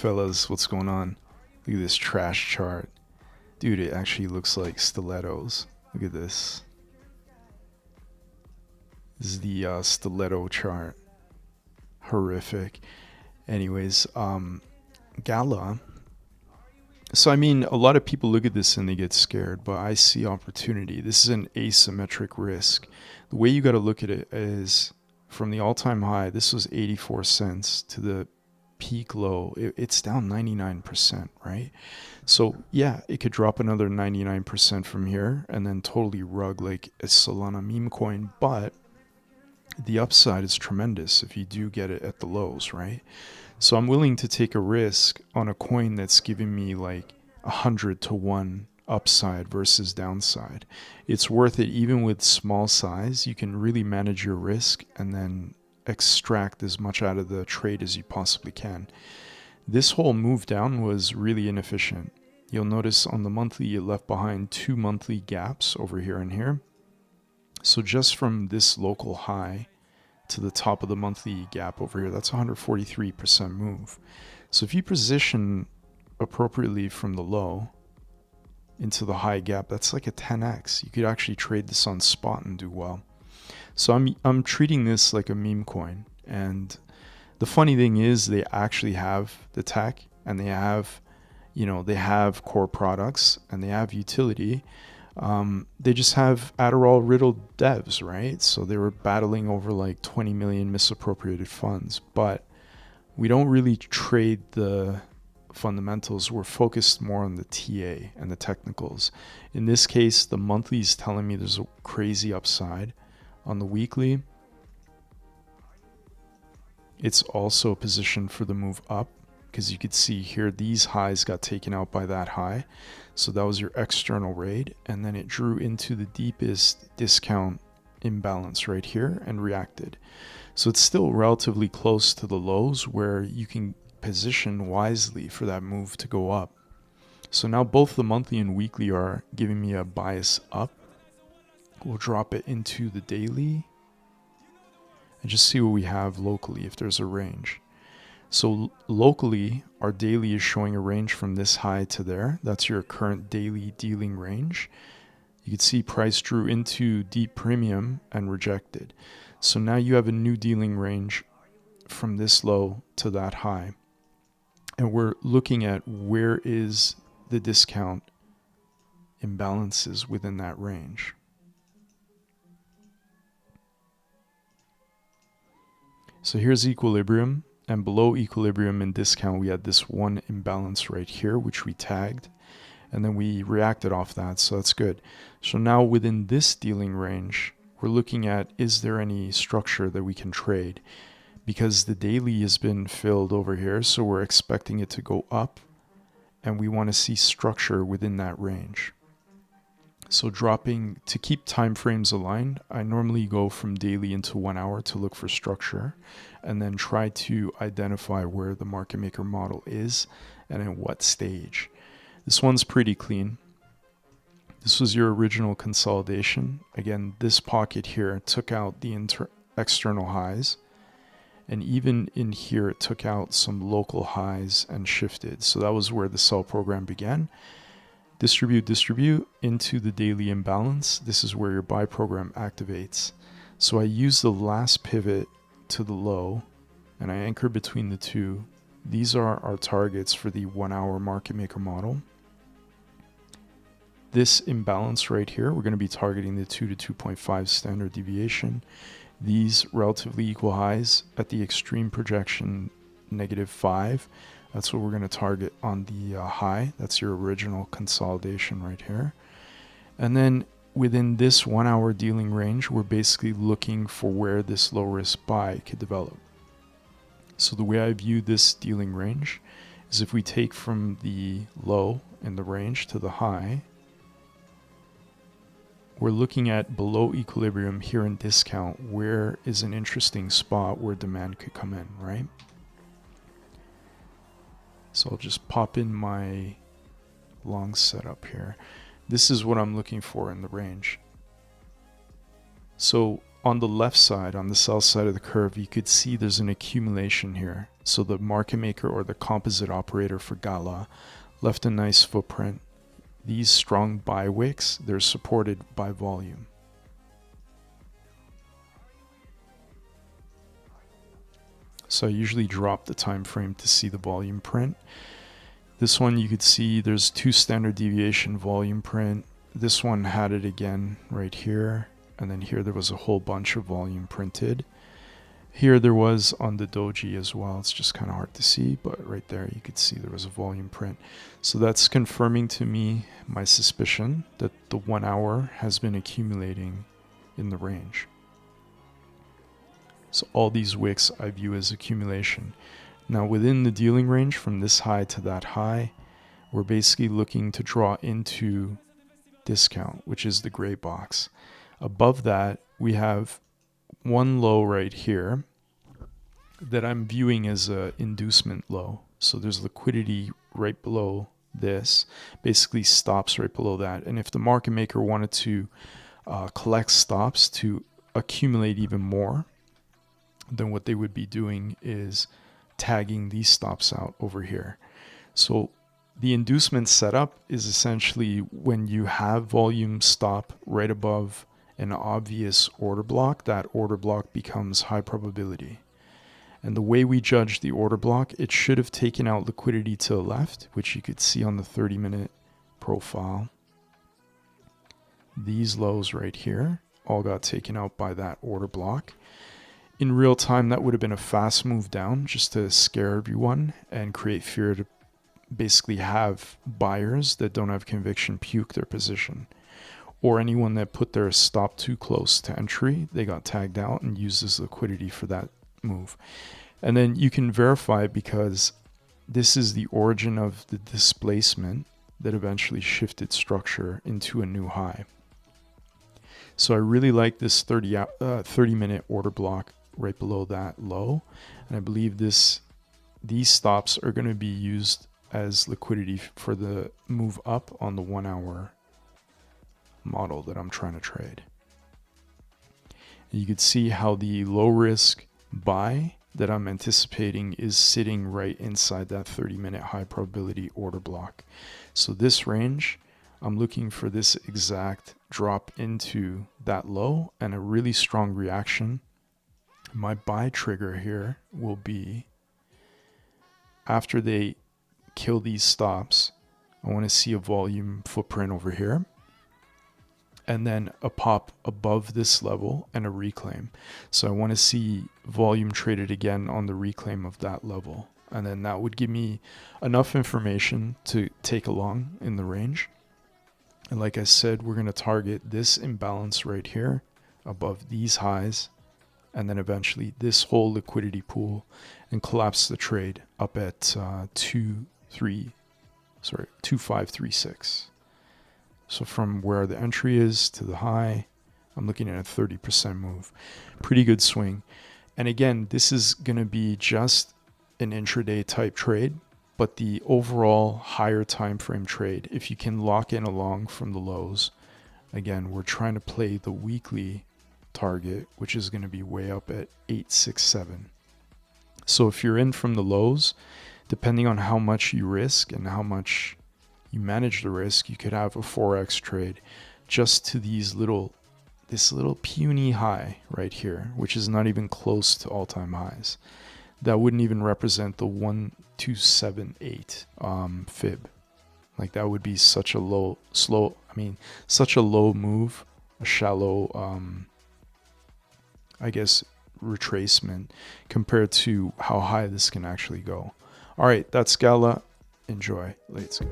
fellas, what's going on? Look at this trash chart. Dude, it actually looks like stilettos. Look at this. This is the stiletto chart. Horrific. Anyways, GALA. So, I mean, a lot of people look at this and they get scared, but I see opportunity. This is an asymmetric risk. The way you got to look at it is from the all-time high, this was 84 cents, to the peak low, it's down 99%, right? So yeah, it could drop another 99% from here and then totally rug like a Solana meme coin, but the upside is tremendous if you do get it at the lows, right? So I'm willing to take a risk on a coin that's giving me like 100-to-1 upside versus downside. It's worth it even with small size. You can really manage your risk and then extract as much out of the trade as you possibly can. This whole move down was really inefficient. You'll notice on the monthly it left behind 2 monthly gaps over here and here. So just from this local high to the top of the monthly gap over here, that's 143% move. So if you position appropriately from the low into the high gap, that's like a 10x. You could actually trade this on spot and do well. So I'm treating this like a meme coin. And the funny thing is they actually have the tech and they have, they have core products and they have utility. They just have Adderall riddled devs, right? So they were battling over like 20 million misappropriated funds, but we don't really trade the fundamentals. We're focused more on the TA and the technicals. In this case, the monthly is telling me there's a crazy upside. On the weekly, it's also positioned for the move up, because you could see here these highs got taken out by that high. So that was your external raid, and then it drew into the deepest discount imbalance right here and reacted. So it's still relatively close to the lows where you can position wisely for that move to go up. So now both the monthly and weekly are giving me a bias up. We'll drop it into the daily and just see what we have locally if there's a range. So locally, our daily is showing a range from this high to there. That's your current daily dealing range. You can see price drew into deep premium and rejected. So now you have a new dealing range from this low to that high. And we're looking at where is the discount imbalances within that range. So here's equilibrium, and below equilibrium and discount we had this one imbalance right here which we tagged, and then we reacted off that, so that's good. So now within this dealing range we're looking at, is there any structure that we can trade, because the daily has been filled over here, so we're expecting it to go up and we want to see structure within that range. So dropping, to keep time frames aligned, I normally go from daily into 1 hour to look for structure and then try to identify where the market maker model is and at what stage. This one's pretty clean. This was your original consolidation. Again, this pocket here took out the external highs, and even in here it took out some local highs and shifted. So that was where the sell program began. Distribute into the daily imbalance. This is where your buy program activates. So I use the last pivot to the low and I anchor between the two. These are our targets for the 1 hour market maker model. This imbalance right here, we're going to be targeting the 2 to 2.5 standard deviation. These relatively equal highs at the extreme projection, -5. That's what we're going to target on the high. That's your original consolidation right here. And then within this 1 hour dealing range, we're basically looking for where this low risk buy could develop. So the way I view this dealing range is if we take from the low in the range to the high, we're looking at below equilibrium here in discount, where is an interesting spot where demand could come in, right? So I'll just pop in my long setup here. This is what I'm looking for in the range. So on the left side, on the sell side of the curve, you could see there's an accumulation here. So the market maker or the composite operator for GALA left a nice footprint. These strong buy wicks, they're supported by volume. So I usually drop the time frame to see the volume print. This one you could see there's 2 standard deviation volume print. This one had it again right here. And then here there was a whole bunch of volume printed. Here there was on the doji as well. It's just kind of hard to see, but right there you could see there was a volume print. So that's confirming to me my suspicion that the 1 hour has been accumulating in the range. So all these wicks I view as accumulation. Now within the dealing range from this high to that high, we're basically looking to draw into discount, which is the gray box. Above that, we have one low right here that I'm viewing as a inducement low. So there's liquidity right below this, basically stops right below that. And if the market maker wanted to collect stops to accumulate even more, then what they would be doing is tagging these stops out over here. So the inducement setup is essentially when you have volume stop right above an obvious order block, that order block becomes high probability. And the way we judge the order block, it should have taken out liquidity to the left, which you could see on the 30-minute profile. These lows right here all got taken out by that order block. In real time, that would have been a fast move down just to scare everyone and create fear to basically have buyers that don't have conviction puke their position. Or anyone that put their stop too close to entry, they got tagged out and used as liquidity for that move. And then you can verify because this is the origin of the displacement that eventually shifted structure into a new high. So I really like this 30-minute order block right below that low. And I believe these stops are going to be used as liquidity for the move up on the 1 hour model that I'm trying to trade. You could see how the low risk buy that I'm anticipating is sitting right inside that 30-minute high probability order block. So this range, I'm looking for this exact drop into that low and a really strong reaction. My buy trigger here will be after they kill these stops, I want to see a volume footprint over here. And then a pop above this level and a reclaim. So I want to see volume traded again on the reclaim of that level. And then that would give me enough information to take along in the range. And like I said, we're going to target this imbalance right here above these highs. And then eventually this whole liquidity pool and collapse the trade up at 2536. So from where the entry is to the high, I'm looking at a 30% move. Pretty good swing. And again, this is going to be just an intraday type trade, but the overall higher time frame trade, if you can lock in along from the lows, again, we're trying to play the weekly target, which is going to be way up at 867. So if you're in from the lows, depending on how much you risk and how much you manage the risk, you could have a 4x trade just to this little puny high right here, which is not even close to all-time highs. That wouldn't even represent the 1278 fib. Like that would be such a such a low move, a shallow, I guess, retracement compared to how high this can actually go. All right, that's GALA. Enjoy. Let's go.